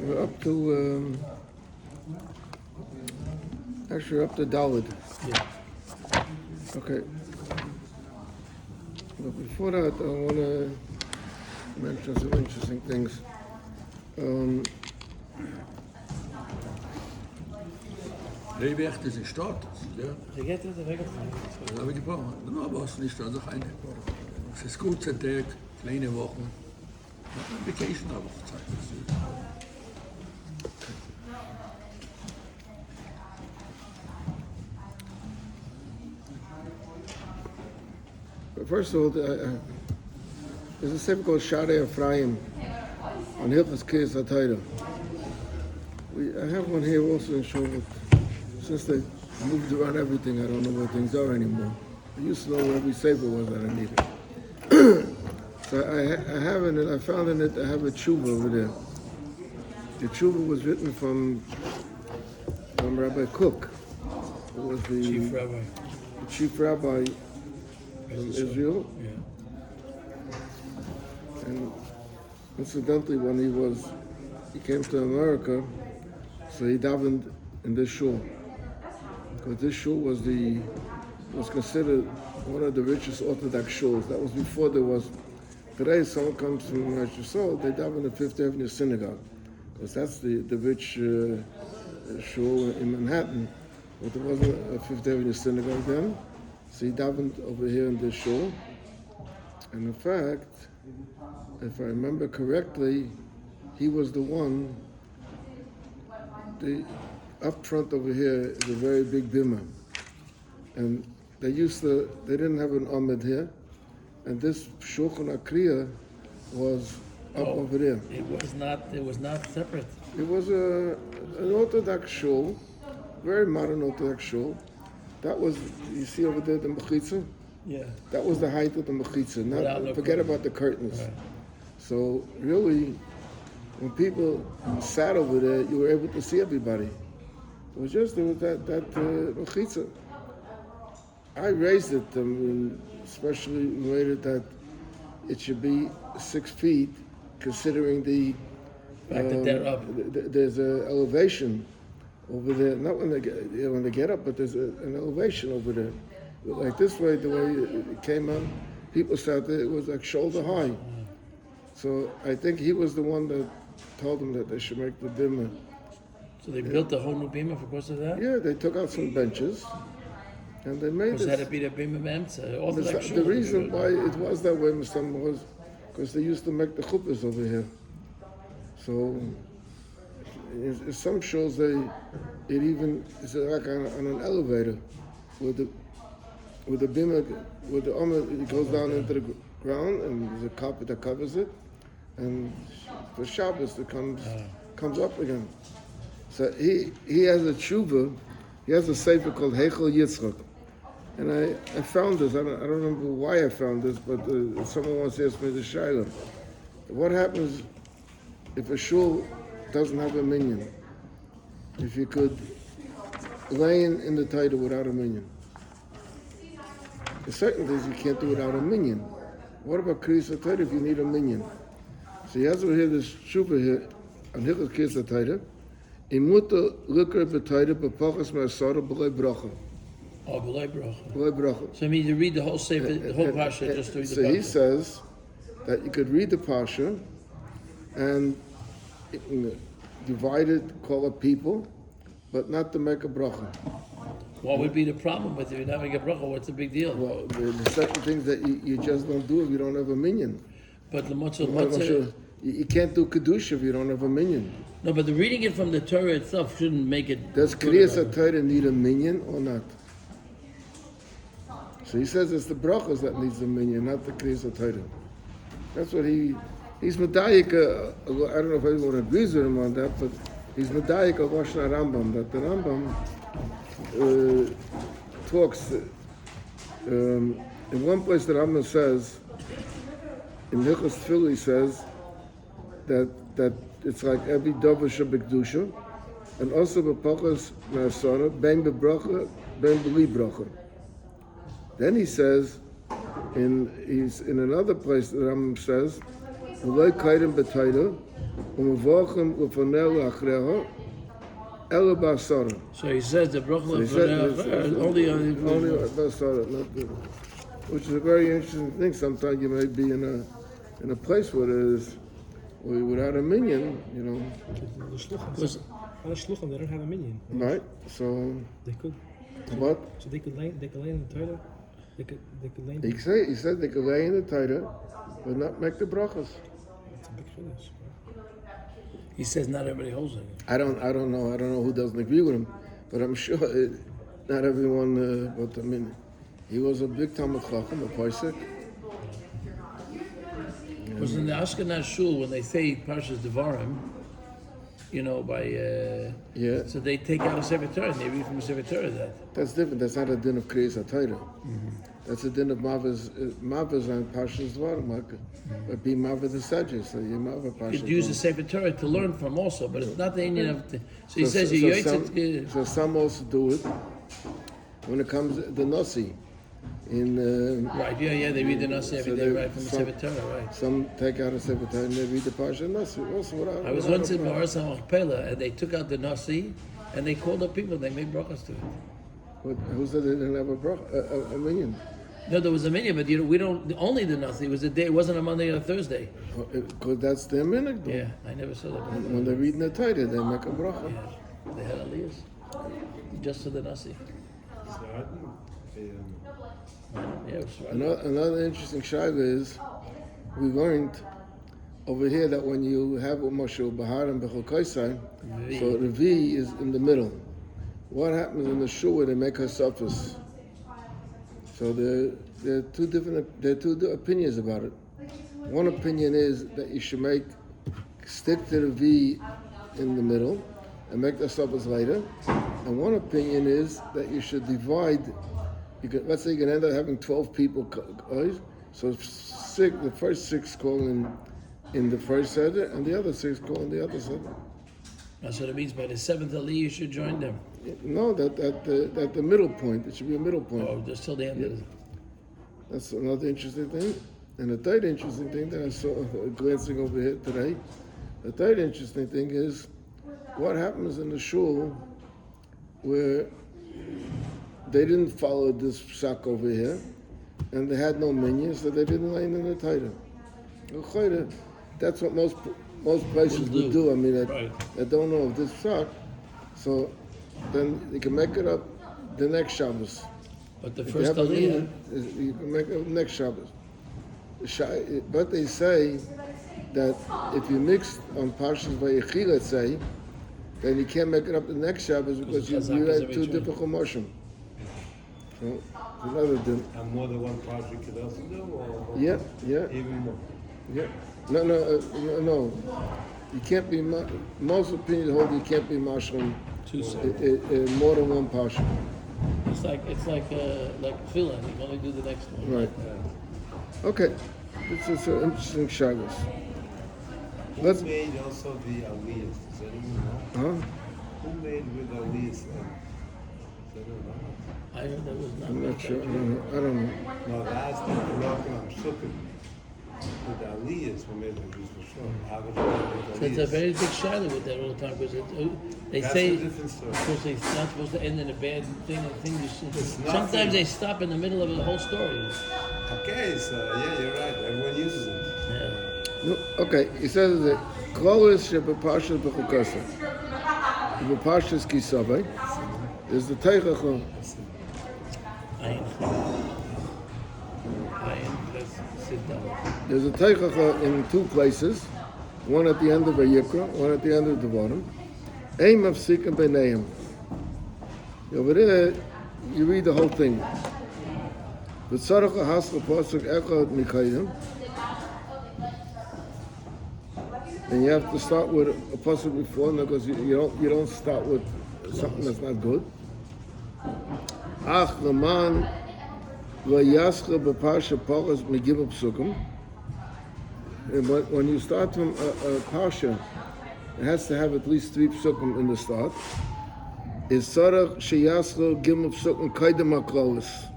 We're up to, actually up to Dalit. Yeah. Okay. But before that, I want to mention some interesting things. Nee, weg, is gestartet. Ja. Je gaat het weggegaan. Dat habe ich gebraucht. No, aber es ist nicht also eine. Es ist gut zerteilt, kleine Wochen. Vacation eine Woche Zeit. But first of all, there's a sefer called Shadei Ephraim on Hilchos Kiyas HaTorah. I have one here also in Shul, but since they moved around everything, I don't know where things are anymore. I used to know where every sefer was that I needed. So I have in it, I found in it, I have a tshuva over there. The tshuva was written from Rabbi Cook, who was the chief rabbi from Israel. Yeah. And incidentally, when he came to America, so he davened in this shul. Because this shul was considered one of the richest Orthodox shuls. That was before there was. Today, someone comes from Massachusetts, they daven in Fifth Avenue Synagogue, because that's the rich shul in Manhattan. But there wasn't a Fifth Avenue Synagogue then, so he davened over here in this shul. And in fact, if I remember correctly, he was the one. Up front over here is a very big bima, and they didn't have an Ahmed here, and this Shulchan Akriya was up over there. It was not separate. It was an Orthodox shul, very modern Orthodox shul. That was, you see over there the mechitza? Yeah. That was the height of the mechitza. Forget about the curtains. Right. So really, when people sat over there, you were able to see everybody. There was that mechitza. I raised it, especially made it that it should be 6 feet, considering there's an elevation over there. Not when they get up, but there's an elevation over there. Like this way, the way it came out, people sat there, it was like shoulder high. So I think he was the one that told them that they should make the bima. So they built the whole new bima because of that? Yeah, they took out some benches, and they made Was this. that to be the bima b'emtza? The reason why it was that way, Mr. was because they used to make the chuppahs over here. So in some shows it even is like on an elevator with the bima, with the it goes down into the ground, and there's a carpet that covers it, and for Shabbos it comes up again. So he has a tshuva, he has a sefer called Heichel Yitzchak. And I found this, I don't remember why I found this, but someone once asked me the shaila. What happens if a shul doesn't have a minyan? If you could lay in the title without a minyan? There's certain things you can't do without a minyan. What about Kriyas HaTorah if you need a minyan? So he has over here this tshuva here, on Hilchos Kiyas HaTorah. Imuta likar b'Torah b'pachas ma'asara b'lei bracha. Oh, b'lei bracha. B'lei bracha. So I mean, you read the whole sefer, the whole parsha, just to read the So parsha. he says that you could read the parsha and divide it, call it people, but not to make a bracha. What would be the problem with you not having a bracha? What's the big deal? Well, there's certain things that you just don't do if you don't have a minyan. But the matzah, you can't do kedusha if you don't have a minyan. no, but the reading it from the Torah itself shouldn't make it. Does Kriyas HaTorah need a minyan or not? So he says it's the brachas that needs the minyan, not the Kriyas HaTorah. That's what he's medayik. I don't know if everyone agrees with him on that, but he's medayik of Lashon Rambam. That the Rambam talks in one place. The Rambam says in Hilchos Tefillah, he says that it's like every davar shebekdusha, and also b'pachas me'asara ben bebracha ben b'li bracha. Then he says in another place the Rambam says ולא קיידם בתיירה, ומבורכים לפניה לאחריה, אלא בעשרה. So he says the bracha So he said only basara, not the, which is a very interesting thing. Sometimes you may be in a place where there's without a minyan, you know. The shulchan, they don't have a minyan. Right. So They could. what? So they could lay in the Torah. They could lay in. He said they could lay in the Torah, but not make the brachas. It's a big chiddush. he says not everybody holds it. I don't know who doesn't agree with him, but I'm sure not everyone. But I mean, he was a big Talmud Chacham, a Paisik. Because in the Ashkenaz shul, when they say Parshas Devarim, you know, by Yeah. so they take out a Sefer Torah and they read from a Sefer Torah that. That's different. That's not a din of Kriyas HaTorah. That's a din of Mavas on Parshas Dvarim, but be Mavas the Sajid. So you Mavas Parshas. You could use the Sefer Torah to learn from also, but it's not the Indian of. So he says you so some also do it when it comes to the Nasi. Right, yeah, they read the Nasi every day, right, from the Sefer Torah, right. Some take out a Sefer Torah and they read the Parsha Nasi. Also, I was once in Ma'aras HaMachpelah and they took out the Nasi and they called up people, they made brachas to it. Who said they didn't have a minyan? No, there was a minyan, but we don't, only the Nasi, it was a day, it wasn't a Monday or a Thursday. Because that's their minhag. Yeah, I never saw that. When they read in the Torah, they make a bracha. Yeah, they had aliyahs, just to the Nasi. Yeah, it was right. Another interesting shayla is, we learned over here that when you have Moshe Bahar and Bechol Kaisai, so the V is in the middle. What happens in the shul where they make her surface? So there are two opinions about it. One opinion is that you should stick to the V in the middle and make the surface later. And one opinion is that you should divide. Let's say you can end up having 12 people, so the first 6 call in the first seder, and the other 6 call in the other seder. That's what it means. By the 7th aliyah, you should join them. No, at the middle point. It should be a middle point. Oh, just till the end of it. That's another interesting thing. And the third interesting thing that I saw glancing over here today, the third interesting thing is what happens in the shul where they didn't follow this psak over here, and they had no minions, so they didn't lay in the Torah. That's what most places would do. I mean, they don't know of this psak, so then you can make it up the next Shabbos. But the If first you have a aliyah, minyan, you can make it up next Shabbos. But they say that if you mix on Parshas Vayechi, let's say, then you can't make it up the next Shabbos because you had 2 different chomoshim. So another din. And more than one project could also do, or Yeah. even more. Yeah. No. You can't be. Most opinions hold you can't be mashlim more than one parsha. it's like tefillah. You can only do the next one. Right. Okay. This is an interesting shabbos. Who made also the aliyahs? Does anyone know? Huh? Who made with aliyahs? Does anyone know? I heard that was not. I'm not sure. I don't know. No, that's the Moroccan Shukr. With the aliyahs were made like this for sure. How would you make So it's a aliyahs? very big shadow with that all the time because they That's say a different story. because they're not supposed to end in a bad thing. It's nothing. Sometimes they stop in the middle of the whole story. Okay, so yeah, you're right. Everyone uses it. Yeah. No, okay, he says that Klolis Shebepashas Bechukasa. Bepashas Kisave is the Teichach. Let's sit down. There's a Teichach in 2 places, one at the end of Vayikra, one at the end of the bottom. Aim of Sikkim Beneim. Over there, you read the whole thing. V'tzarach ha'hasla pasuk echad mikayim. And you have to start with a pasuk before, because you don't start with something that's not good. Ach leman v'yascha b'parsha pachas megimah psukim. And when you start from a parsha, it has to have at least 3 psukim in the start. Is sarach sheyascha gimah psukim kaidem haklolis.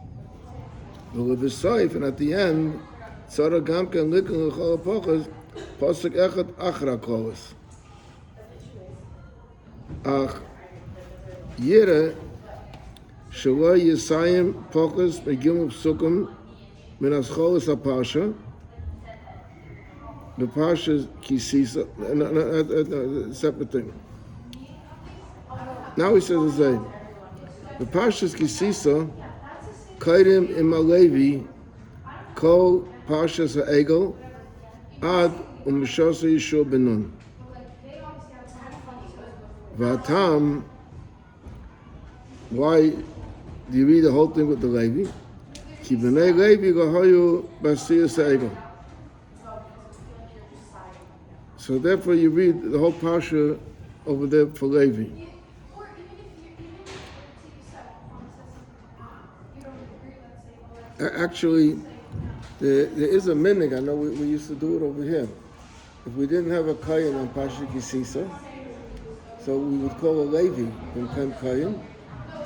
And at the end, sarach gamken likken l'chol pachas Pasuk echad achra kolas. Ach yere shelo yisayim pokus begimel psukim min ascholas hapasha. The pasha's kisisa. No, separate thing. Now he says the same. The pasha's kisisa kaidim imalevi kol pashas ha'egel ad umishasa yishur benun. Vatam, why do you read the whole thing with the Levi? Ki b'nei Levi gahayu basiyas ha'egel. So therefore you read the whole parsha over there for Levi. Actually, there is a minhag. I know we used to do it over here. If we didn't have a kayin on Parsha Kisisa, so we would call a Levi from Pen Kayin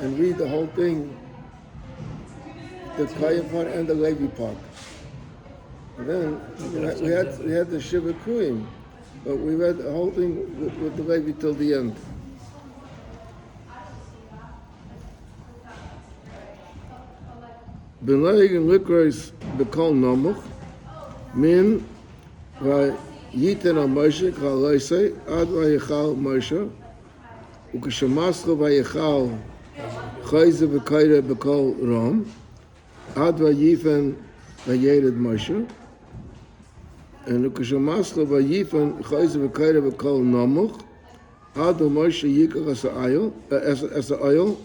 and read the whole thing, the Kayin part and the Levi part. And then we had the Shiva Kruyim, but we read the whole thing with the Levi till the end. B'nei and likros b'kol nomuch min v'yiten al Moshe k'al loisei ad v'yichal Moshe u'k'shamascho v'yichal chayze v'kayre b'kol rom ad v'yifen v'yered Moshe and u'k'shamascho v'yifen chayze v'kayre b'kol nomuch ad v'Moshe yikach as a oil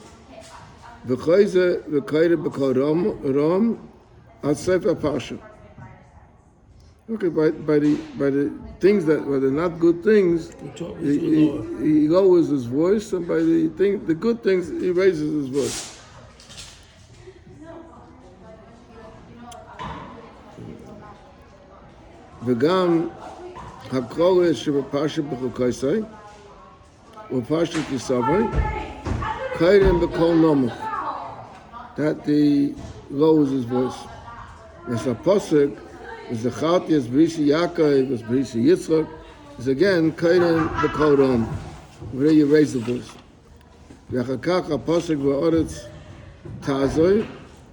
v'chayze v'kayre b'kol rom ad sefer pasha. Okay, by the things that were not good things, he lowers his voice, and by the good things, he raises his voice. V'gam hakol shebepasha b'chukaisai u'pasha kisavai kayrem b'kol nomuch. That he lowers his voice. There's a pasuk. Is the Chaltias Brisi Yaakov, is Brisi Yitzchak, is again Kaiden B'Kol Rom, where you raise the voice. V'achakach HaPosek V'Oretz Ta'azoi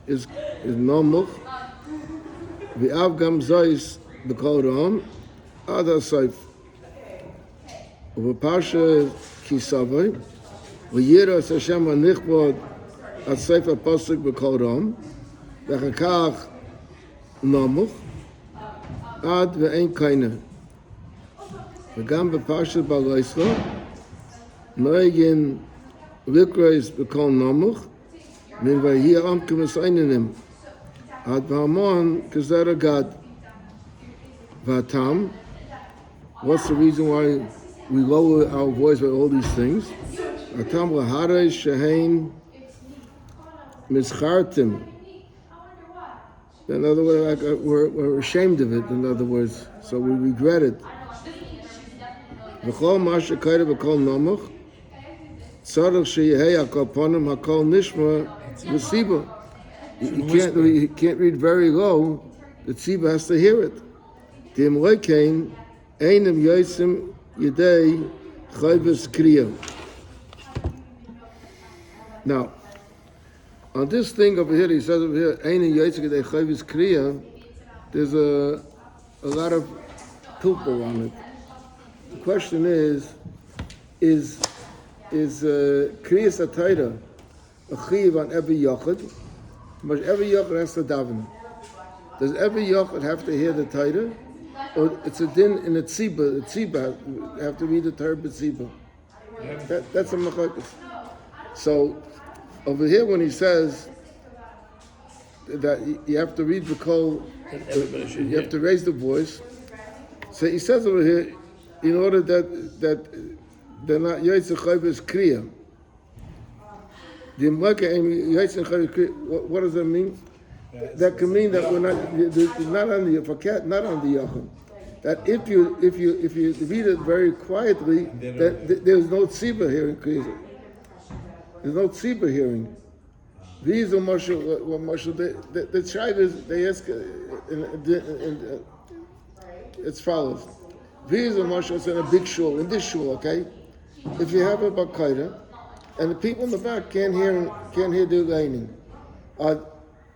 is Nomuch, V'av Gam Zois B'Kol Rom, Ad HaSoif. V'Parsha Kisavoi, V'Yiras Hashem HaNichbod Ad Soif HaPosek B'Kol Rom, V'achakach Nomuch, Ad ve'ein kaina. V'gam b'parshat ba'loischa, noegin likros b'kol nomuch, min v'hi am k'mesainanim. Ad v'hamon k'zer agad. V'atam, what's the reason why we lower our voice by all these things? V'atam v'harei shehein mischartim. In other words, like we're ashamed of it, in other words, so we regret it. V'chol masha kaira v'kol nomuch, tzarech sheyehei hakol ponim hakol nishma v'siba. You can't read very low, the tziba has to hear it. Dim lekein, einem yotzim yedei chayvus kriya. Now, on this thing over here, he says over here, Einin Yotzim Yedei Chayvus Kriya, there's a lot of tulpa on it. The question is Kriyas HaTorah a chiv on every yochid? But every yochid has to daven. Does every yochid have to hear the Torah? Or it's a din in a tziba? The tziba have to read the Torah b'tziba. That's a machlokes. So over here, when he says that you have to read the call, you have to raise the voice. So he says over here, in order that they're not Yotzei Chayvus Kriya. What does that mean? That can mean that we're not on the not on the yachim. That if you read it very quietly, that there's no tziba hearing. There's no tziba hearing. These are Moshe. The tribe is they ask It's follows. Visa Moshe in a big shul, in this shul, okay? If you have a bakaita, and the people in the back can't hear the laning, are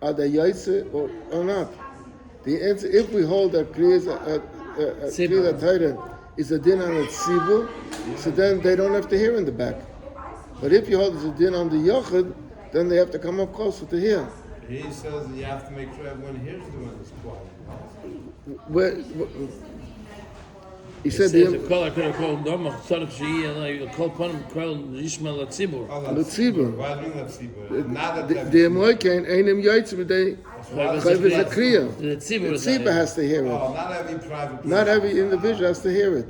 they yaitse or not? The answer, if we hold that Kriya Taita is a din on a tzibur, so then they don't have to hear in the back. But if you hold it's a din on the yochid, then they have to come up closer to hear. He says you have to make sure everyone hears the one that's quiet. He said the the call I could have called Domach Tzarech Shehi and I called upon him call Yishmael Latzibur. Latzibur. Why doing Latzibur? Not the Emoikein Einim Yaitz, but they Chayv is a Kriya. The Tzibur has to hear it. Oh, not every private person. Not every individual has to hear it.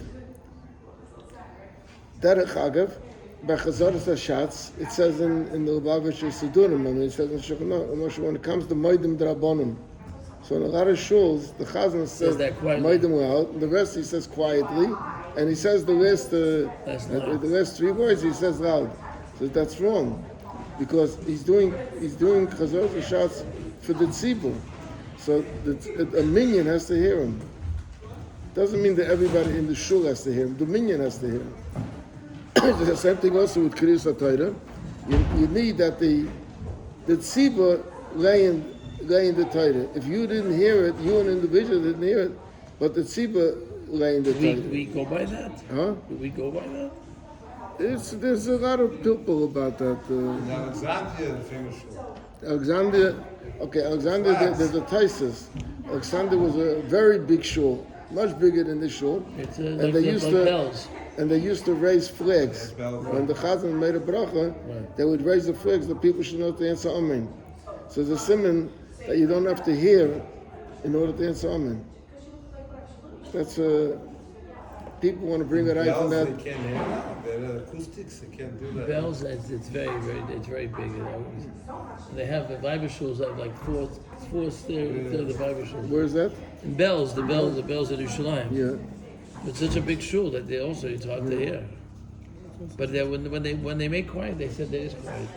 Derech Agav, by Chazaras HaShatz, it says in the Lubavitcher Sidurim, I mean, it says in Shulchan, when it comes to Moedim Drabonim. So in a lot of shuls, the Chazan says Moedim loud, the rest he says quietly, and he says the last 3 words he says loud. So that's wrong, because he's doing Chazaras HaShatz for the tzibur. So a minion has to hear him. Doesn't mean that everybody in the shul has to hear him. The minion has to hear him. The same thing also with Kriyas HaTorah. You need that the tzibur lay in the Torah. If you didn't hear it, you an individual didn't hear it, but the tzibur lay in the Torah. We go by that? Huh? Do we go by that? There's a lot of people about that. Alexandria, the famous shul. Alexandria, there's a Taisus. Alexandria was a very big shul, much bigger than this shul. It's and like, they used to bells. And they used to raise flags. When the Chazan made a bracha, they would raise the flags. The people should know to answer Amen. So there's a סימן that you don't have to hear in order to answer Amen. That's people want to bring it out from that. They can't hear now. They're acoustics. They can't do that. Bells, it's very big. You know. They have the Bible schools that have like four the Bible schools. Where's that? And bells, the bells of Yerushalayim. Yeah. It's such a big shul that they also it's hard to hear. But when they make quiet, they said there is quiet.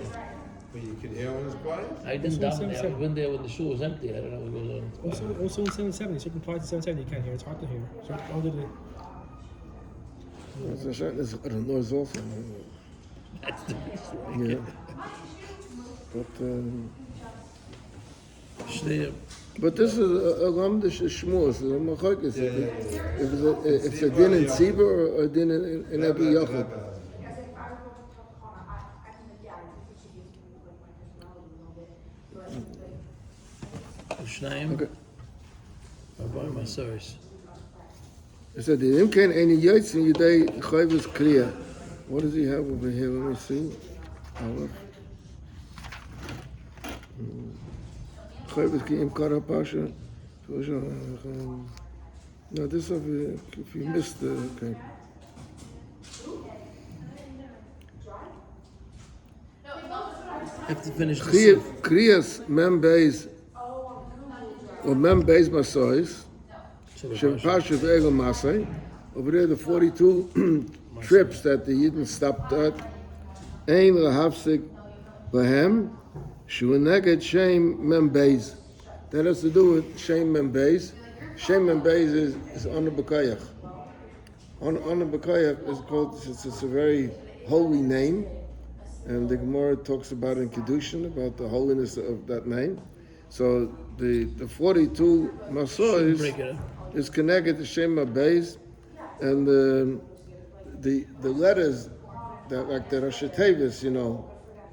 But you can hear when it's quiet? I didn't daven there. I went there when the shul was empty. I don't know what goes on. Also in 770, certain parts of 770 you can't hear. It's hard to hear. So There's a noise also. That's the reason. Yeah. But this is a lamdish shmuz, a machokis. If it's a din in tzibur or a din in every yochid. Okay. It said, "Im ken any yaitz in yidei chayv is clear." What does he have over here? Let me see. Chayv is ki im kara pasha. No, this if you missed the okay. I have to finish the Kriyas mem beis or mem beis masois. Shem pasha ve'egel masay. Over there, the 42 trips that the Yidden stopped at. Ein lahafsik bahem shu neged shem mem beis. That has to do with shem mem beis. Shem mem beis is on the Bekayach. On the Bekayach is called. It's a very holy name. And the Gemara talks about in Kiddushin, about the holiness of that name. So the 42 Masois is connected to Shem Beis, and the letters that like the Rosh Tevis, you know.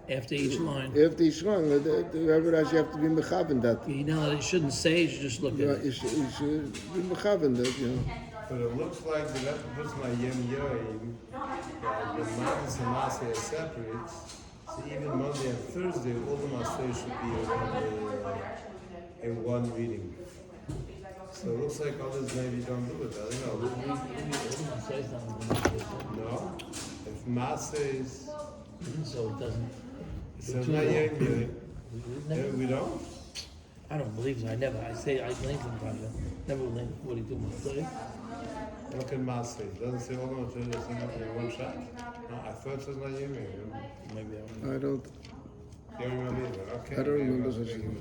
After each line. After each line, you have to be mechaven that. You know that you shouldn't say. You should just look at it. You should be mechaven that, you know. But it looks like the person like Yem Yoim, that the Matis and Masay are separate. So even Monday and Thursday, all the Masay should be in one reading. So it looks like others maybe don't do it. I don't know. No? If Masay is... So it doesn't... So not Yem Yoim. We don't? I don't believe so. I learned from Pasha. Never learned 42 months. Look at Masay. It doesn't say all the Masay in one shot. No, I thought it was not Yem Yoim. Maybe I don't. You don't remember either? Okay. I don't remember such a thing.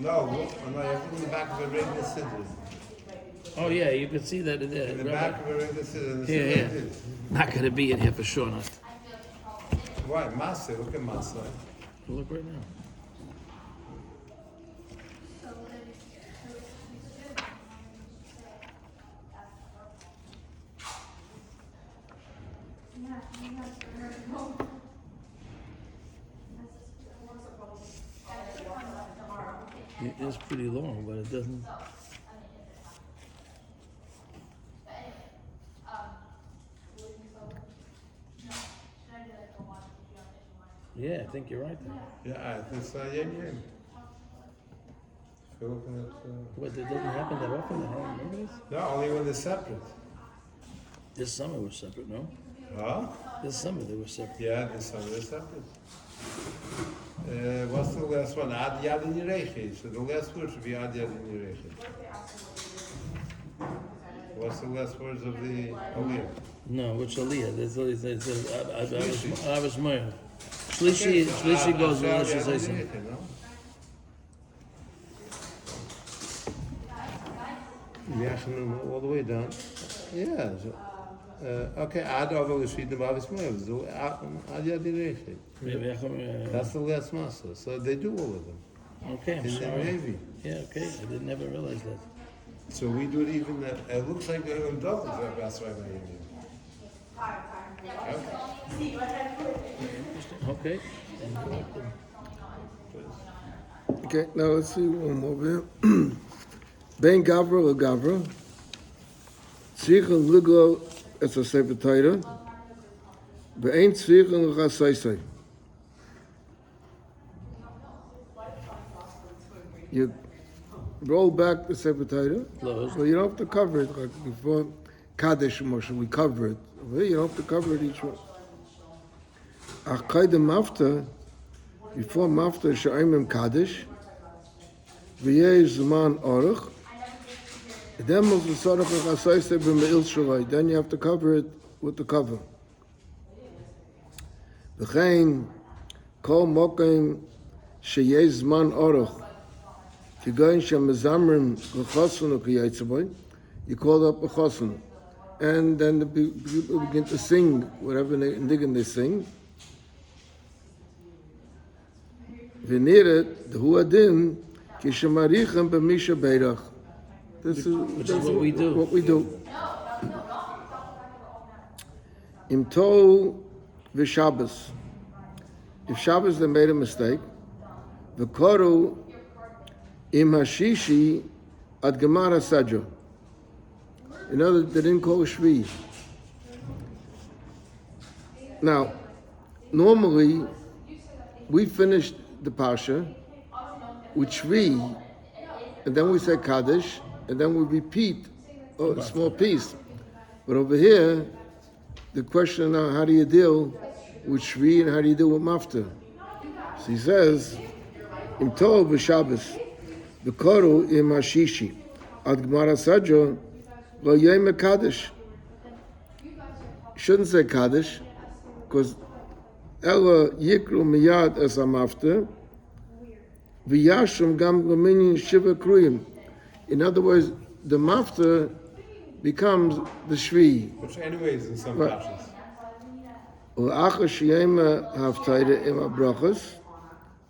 No, you have to go back to the regular Siddur. Oh yeah, you can see that in there. In the Rabbi. back of it, this is Here, here. Not going to be in here for sure not. Why? Masa, look at Masa. Look right now. It is pretty long, but it doesn't. Yeah, I think you're right there. Yeah, it's Yem Yem. If you're looking at, But it doesn't happen that often. I don't remember this. no, only when they're separate. This summer was separate, no? Huh? This summer they were separate. Yeah, this summer they're separate. What's the last one? Ad Yad in Yerechi. So the last word should be Ad Yad in Yerechi. What's the last words of the Aliyah? No, which Aliyah? There's Avis Meir. Shlishi goes with Rosh Hashanah. All the way down. Yeah. Okay, Ad Aval Yishid Avis Meir. Ad Yad in Yerechi. That's the last master. So they do all of them. Okay, I'm In the sorry. Navy. Yeah, okay. I didn't never realize that. So we do it even, it looks like they're in double, that's why Okay. Okay, now let's see one more bit. Ben Gavra or Gavra. Tzricha Liglo as a Sefer Torah. Ve'ein tzricha l'chasaisai. You roll back the Sefer Torah. Close. So you don't have to cover it like before Kaddish Moshe, we cover it. Over here, you don't have to cover it each one. Achayda Mafta, before Mafta, Sha'imim Kaddish, V'yeh Zman Aruch, then you have to cover it with the cover. V'chein Kol Mokim Sheyeh Zman Aruch, you call up a chosn, and then the people begin to sing whatever they sing. V'niret the huadin kishamarichem b'misha beirach. This is what we do. What we do. Im tol v'Shabbos. If Shabbos they made a mistake, v'koru Im Hashishi ad Gemara Sadra. In other words, they didn't call Shvi. Now, normally, we finish the Pasha with Shvi, and then we say Kaddish, and then we repeat a small piece. But over here, the question now, how do you deal with Shvi and how do you deal with Mafta? So he says, Im Tov v'Shabbos. The Koru im Hashishi ad Gemara Sadra lo yom Kaddish. Shouldn't say Kaddish because Ella Yikru miyad as amafter v'yashum gam l'minyan shiva kruyim. In other words, the mafter becomes the shvi. Which anyways in some Right. passions. U'achar sheyema haftaida im abrachas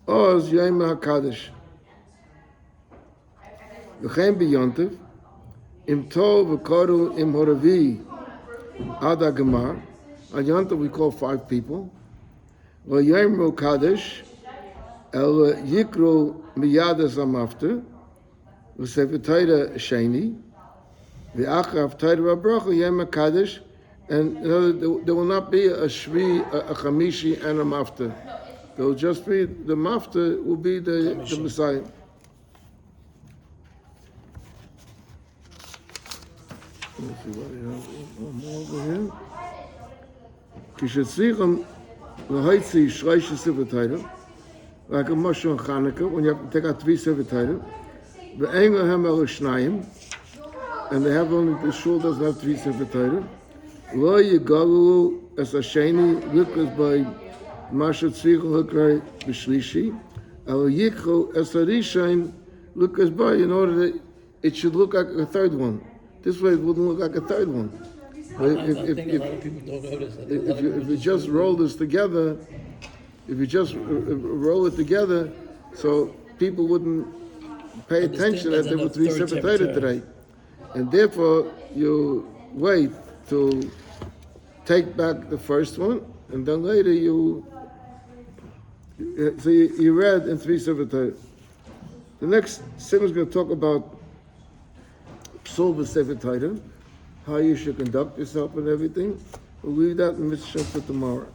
oz yema HaKaddish. V'chein b'yontiv, im tov v'koru im horavi ad ha'gemar. On Yontiv we call 5 people. V'yemru Kaddish el yikru miyad zamafter v'sefer Torah sheni v'achav Torah v'bracha yem Kaddish, and there will not be a shvi, a chamishi, and a mafter. There will just be the mafter will be the Messiah. Let's see what we have. One more over here. Kishatzichem l'hoitzi shreish Sefer Torah, like a Moshe and Chanukah, when you have to take out 3 Sefer Torah. Ve'en lahem elu shnayim, and they have only, the shul doesn't have 3 Sefer Torah. Lo yigalu es hasheni likas by mashat tzricha likrei b'shlishi, el yikchu es harishain likas by, in order that it should look like a third one. This way it wouldn't look like a third one. But I think a lot of people don't notice that. if you just roll this together, if you just roll it together, so people wouldn't pay attention that there were three separate Torah today. And therefore, you wait to take back the first one, and then later you read in three separate Torah. The next sim is going to talk about Psul b'Sefer Torah, how you should conduct yourself and everything. We'll leave that in Mitzvah for tomorrow.